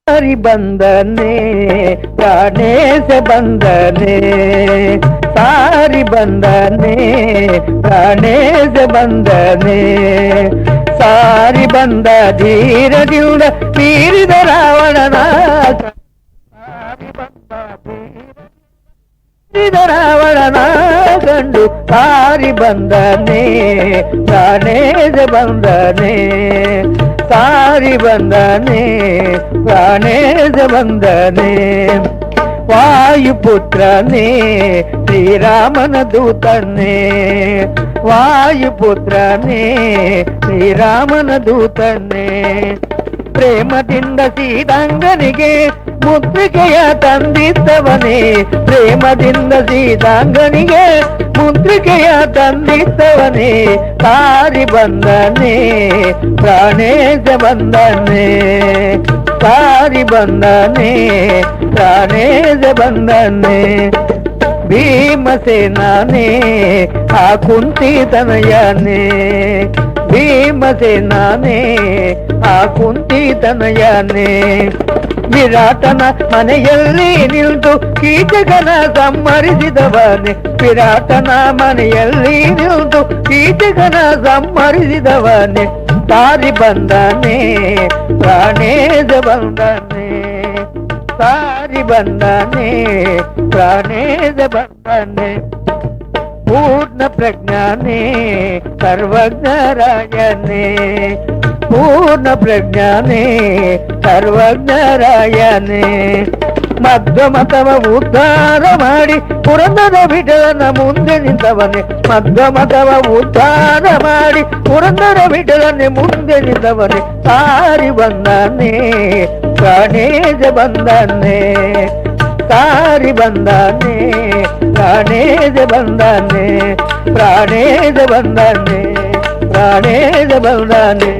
सारी बंधने प्राणेश बंधने सारी बंधने प्राणेश बंधने सारी बंध धीरದಿಂದ ತೀರಿದ ರಾವಣನ ಸಾರಿ ಬಂದ ತೀರಿದ ರಾವಣನ ಕಂಡು ಸಾರಿ ಬಂದನೆ ಪ್ರಾಣೇಶ ಬಂದನೆ सारी बंधने प्राणेश बंधने वायुपुत्रने श्रीरामन दूतने वायुपुत्रने श्रीरामन दूतने ಪ್ರೇಮದಿಂದ ಸೀತಾಂಗನಿಗೆ ಮುದ್ರಿಕೆಯ ತಂದಿದ್ದವನೇ ಪ್ರೇಮದಿಂದ ಸೀತಾಂಗನಿಗೆ ಮುದ್ರಿಕೆಯ ತಂದಿದ್ದವನೇ ಸಾರಿ ಬಂದನೆ ಪ್ರಾಣೇಶ ಬಂದನೆ ಸಾರಿ ಬಂದನೆ ಪ್ರಾಣೇಶ ಬಂದನೆ ಭೀಮಸೇನಾನೇ ಆ ಕುಂತಿ ತನಯನೇ ಭೀಮಸೇನಾನೇ ಆ ಕುಂತಿ ತನಯನೇ ವಿರಾಟನ ಮನೆಯಲ್ಲಿ ನಿಲ್ದು ಕೀಚಕನ ಸಂಹರಿಸಿದವನೇ ವಿರಾಟನ ಮನೆಯಲ್ಲಿ ನಿಲ್ದು ಕೀಚಕನ ಸಂಹರಿಸಿದವನೇ ಸಾರಿ ಬಂದನೆ ಪ್ರಾಣೇಶ ಬಂದನೆ सारी बंधने प्राणेश बंधने पूर्ण प्रज्ञाने सर्वज्ञ रायने पूर्ण प्रज्ञाने सर्वज्ञ रायने ಮಧ್ವಮತವ ಉದ್ಧಾರ ಮಾಡಿ ಪುರಂದರ ವಿಠಲನ ಮುಂದೆ ನಿಂತವನೇ ಮಧ್ವಮತವ ಉದ್ಧಾರ ಮಾಡಿ ಪುರಂದರ ವಿಠಲನೆ ಮುಂದೆ ನಿಂತವನೇ ಸಾರಿ ಬಂದನೆ ಪ್ರಾಣೇಶ ಬಂದನೆ ಸಾರಿ ಬಂದನೆ ಪ್ರಾಣೇಶ ಬಂದನೆ ಪ್ರಾಣೇಶ ಬಂದನೆ ಪ್ರಾಣೇಶ ಬಂದನೆ